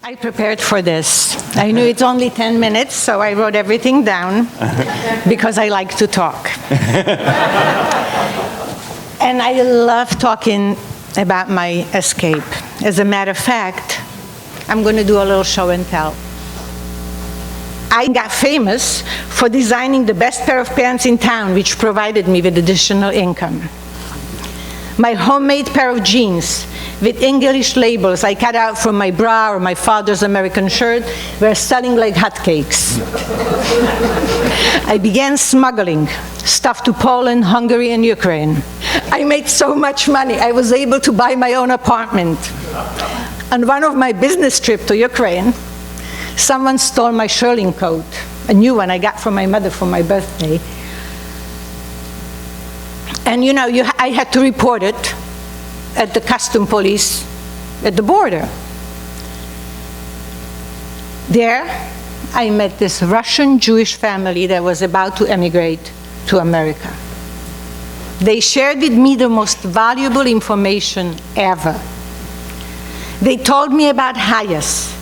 I prepared for this. I knew it's only 10 minutes, so I wrote everything down because I like to talk. And I love talking about my escape. As a matter of fact, I'm going to do a little show and tell. I got famous for designing the best pair of pants in town, which provided me with additional income. My homemade pair of jeans with English labels I cut out from my bra or my father's American shirt were selling like hotcakes. I began smuggling stuff to Poland, Hungary, and Ukraine. I made so much money, I was able to buy my own apartment. On one of my business trips to Ukraine, someone stole my shearling coat, a new one I got from my mother for my birthday. And you know, I had to report it at the custom police at the border. There, I met this Russian Jewish family that was about to emigrate to America. They shared with me the most valuable information ever. They told me about Hayas,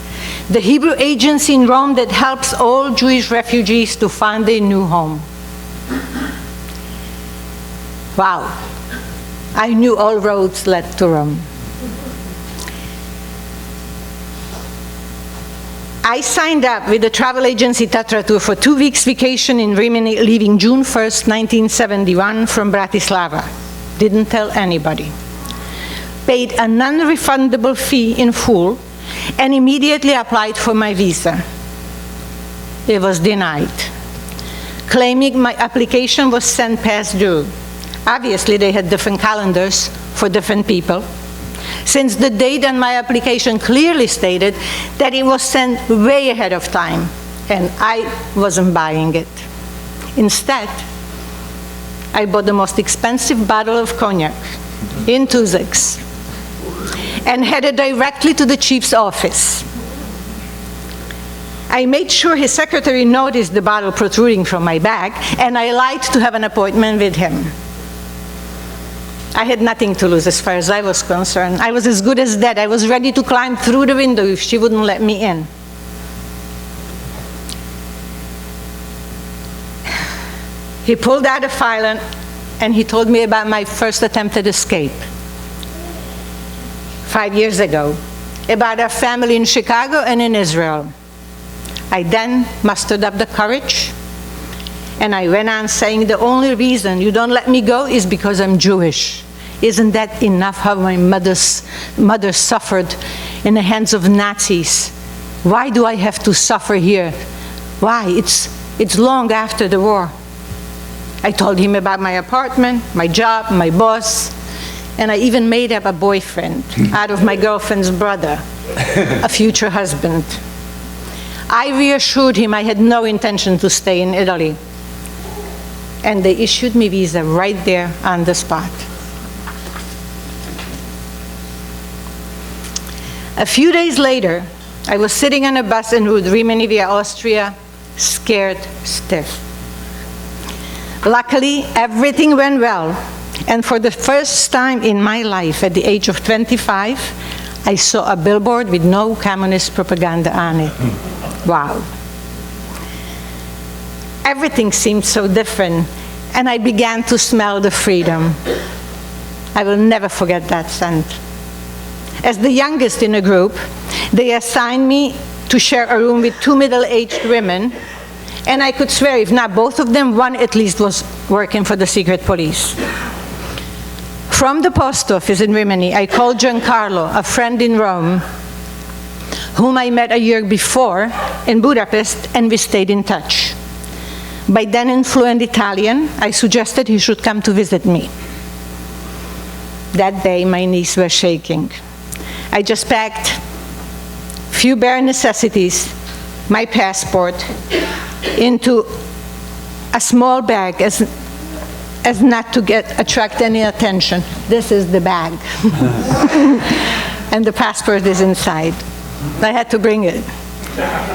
the Hebrew agency in Rome that helps all Jewish refugees to find their new home. Wow, I knew all roads led to Rome. I signed up with the travel agency Tatra Tour for 2 weeks vacation in Rimini, leaving June 1st, 1971 from Bratislava. Didn't tell anybody. Paid a non-refundable fee in full and immediately applied for my visa. It was denied, claiming my application was sent past due. Obviously, they had different calendars for different people, since the date on my application clearly stated that it was sent way ahead of time, and I wasn't buying it. Instead, I bought the most expensive bottle of cognac in Tuzex and headed directly to the chief's office. I made sure his secretary noticed the bottle protruding from my bag, and I lied to have an appointment with him. I had nothing to lose as far as I was concerned. I was as good as dead. I was ready to climb through the window if she wouldn't let me in. He pulled out a file and he told me about my first attempted escape 5 years ago, about our family in Chicago and in Israel. I then mustered up the courage, and I went on saying the only reason you don't let me go is because I'm Jewish. Isn't that enough how my mother suffered in the hands of Nazis? Why do I have to suffer here? Why? It's long after the war. I told him about my apartment, my job, my boss, and I even made up a boyfriend out of my girlfriend's brother, a future husband. I reassured him I had no intention to stay in Italy. And they issued me visa right there on the spot. A few days later, I was sitting on a bus en route Rimini via Austria, scared stiff. Luckily, everything went well, and for the first time in my life, at the age of 25, I saw a billboard with no communist propaganda on it. Wow. Everything seemed so different, and I began to smell the freedom. I will never forget that scent. As the youngest in a group, they assigned me to share a room with 2 middle-aged women, and I could swear if not both of them, one at least was working for the secret police. From the post office in Rimini, I called Giancarlo, a friend in Rome, whom I met a year before in Budapest, and we stayed in touch. By then in fluent Italian, I suggested he should come to visit me. That day, my knees were shaking. I just packed few bare necessities, my passport, into a small bag as not to attract any attention. This is the bag. And the passport is inside. I had to bring it.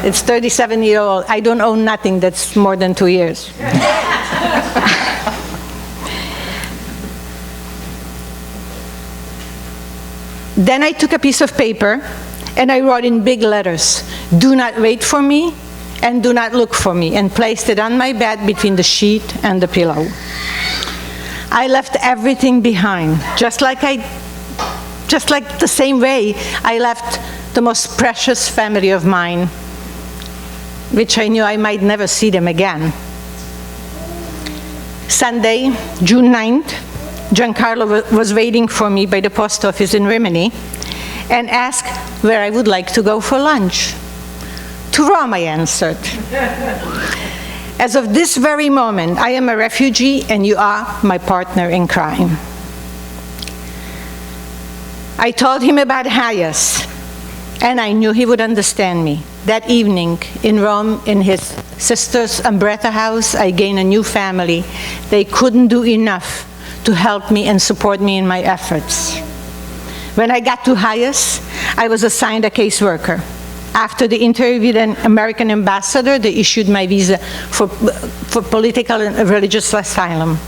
It's 37-year-old. I don't own nothing that's more than 2 years. Then I took a piece of paper And I wrote in big letters, "Do not wait for me and do not look for me," and placed it on my bed between the sheet and the pillow. I left everything behind, just like the same way I left the most precious family of mine, which I knew I might never see them again. Sunday, June 9th, Giancarlo was waiting for me by the post office in Rimini and asked where I would like to go for lunch. To Rome, I answered. As of this very moment, I am a refugee and you are my partner in crime. I told him about Hayes, and I knew he would understand me. That evening in Rome, in his sister's Umbretta house, I gained a new family. They couldn't do enough to help me and support me in my efforts. When I got to Hayes, I was assigned a caseworker. After the interview with an American ambassador, they issued my visa for political and religious asylum.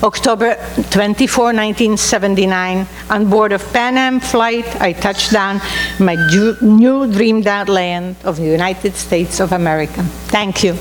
October 24, 1979, on board of Pan Am flight, I touched down in my new dreamed out land of the United States of America. Thank you.